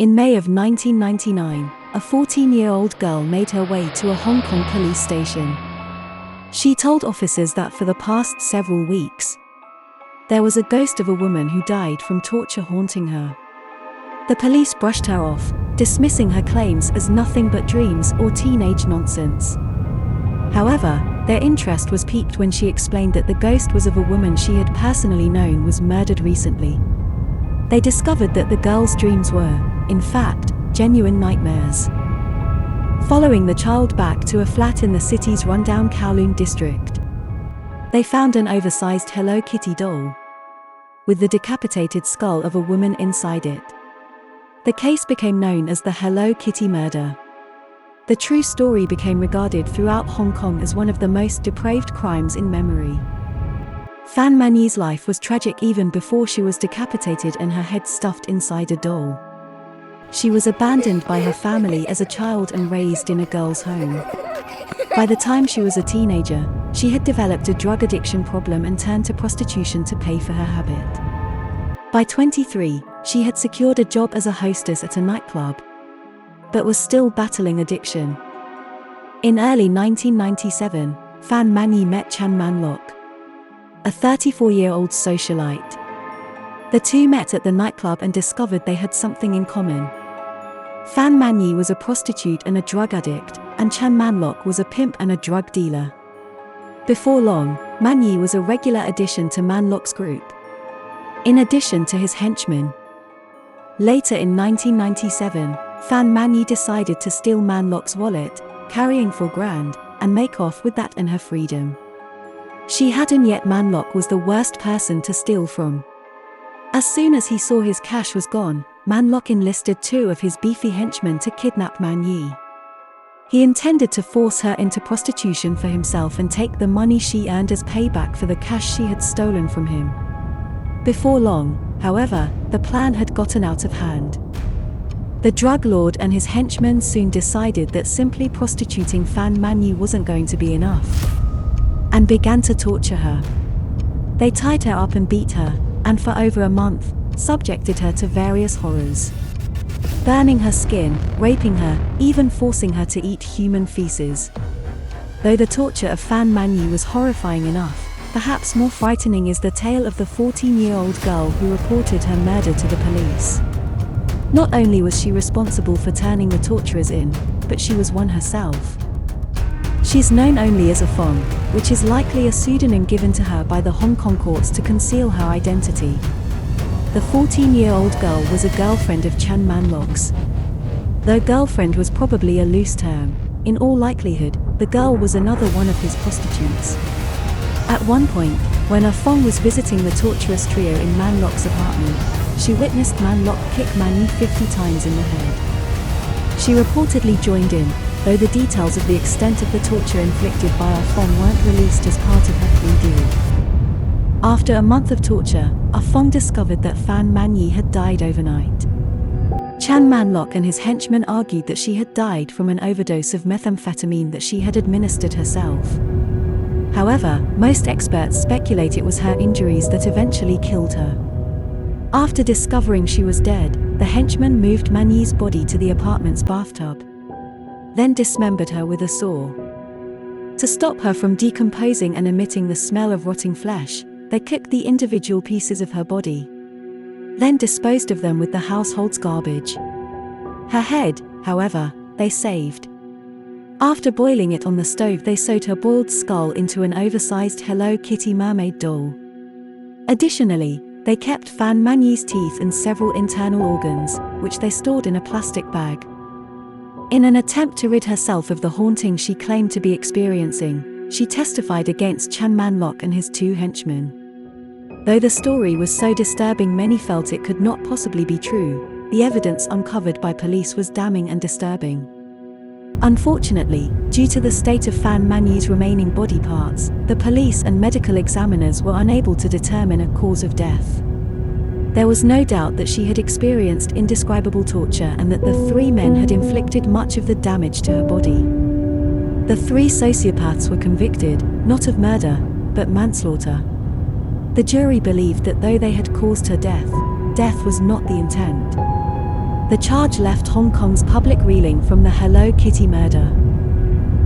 In May of 1999, a 14-year-old girl made her way to a Hong Kong police station. She told officers that for the past several weeks, there was a ghost of a woman who died from torture haunting her. The police brushed her off, dismissing her claims as nothing but dreams or teenage nonsense. However, their interest was piqued when she explained that the ghost was of a woman she had personally known was murdered recently. They discovered that the girl's dreams were, in fact, genuine nightmares. Following the child back to a flat in the city's rundown Kowloon district, they found an oversized Hello Kitty doll with the decapitated skull of a woman inside it. The case became known as the Hello Kitty murder. The true story became regarded throughout Hong Kong as one of the most depraved crimes in memory. Fan Man-yee's life was tragic even before she was decapitated and her head stuffed inside a doll. She was abandoned by her family as a child and raised in a girl's home. By the time she was a teenager, she had developed a drug addiction problem and turned to prostitution to pay for her habit. By 23, she had secured a job as a hostess at a nightclub, but was still battling addiction. In early 1997, Fan Man-yee met Man-lok, a 34-year-old socialite. The two met at the nightclub and discovered they had something in common. Fan Man-yee was a prostitute and a drug addict, and Man-lok was a pimp and a drug dealer. Before long, Man-yee was a regular addition to Man-lok's group, in addition to his henchmen. Later in 1997, Fan Man-yee decided to steal Man-lok's wallet, carrying $4,000, and make off with that and her freedom. She hadn't yet. Man-lok was the worst person to steal from. As soon as he saw his cash was gone, Man-lok enlisted two of his beefy henchmen to kidnap Man-yee. He intended to force her into prostitution for himself and take the money she earned as payback for the cash she had stolen from him. Before long, however, the plan had gotten out of hand. The drug lord and his henchmen soon decided that simply prostituting Fan Man-yee wasn't going to be enough, and began to torture her. They tied her up and beat her, and for over a month, subjected her to various horrors, burning her skin, raping her, even forcing her to eat human feces. Though the torture of Fan Man-yee was horrifying enough, perhaps more frightening is the tale of the 14-year-old girl who reported her murder to the police. Not only was she responsible for turning the torturers in, but she was one herself. She's known only as a Fong, which is likely a pseudonym given to her by the Hong Kong courts to conceal her identity. The 14-year-old girl was a girlfriend of Man-lok's. Though girlfriend was probably a loose term, in all likelihood, the girl was another one of his prostitutes. At one point, when a Fong was visiting the torturous trio in Man-lok's apartment, she witnessed Man-lok kick Man-yee 50 times in the head. She reportedly joined in, though the details of the extent of the torture inflicted by a Fong weren't released as part of her plea deal. After a month of torture, a Fong discovered that Fan Man-yee had died overnight. Man-lok and his henchmen argued that she had died from an overdose of methamphetamine that she had administered herself. However, most experts speculate it was her injuries that eventually killed her. After discovering she was dead, the henchmen moved Man-yee's body to the apartment's bathtub, then dismembered her with a saw. To stop her from decomposing and emitting the smell of rotting flesh, they cooked the individual pieces of her body, then disposed of them with the household's garbage. Her head, however, they saved. After boiling it on the stove, they sewed her boiled skull into an oversized Hello Kitty mermaid doll. Additionally, they kept Fan Man-yee's teeth and several internal organs, which they stored in a plastic bag. In an attempt to rid herself of the haunting she claimed to be experiencing, she testified against Man-lok and his two henchmen. Though the story was so disturbing many felt it could not possibly be true, the evidence uncovered by police was damning and disturbing. Unfortunately, due to the state of Fan Man-yee's remaining body parts, the police and medical examiners were unable to determine a cause of death. There was no doubt that she had experienced indescribable torture and that the three men had inflicted much of the damage to her body. The three sociopaths were convicted, not of murder, but manslaughter. The jury believed that though they had caused her death, death was not the intent. The charge left Hong Kong's public reeling from the Hello Kitty murder.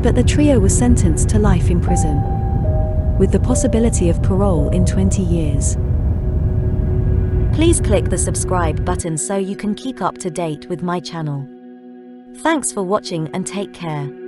But the trio was sentenced to life in prison, with the possibility of parole in 20 years. Please click the subscribe button so you can keep up to date with my channel. Thanks for watching and take care.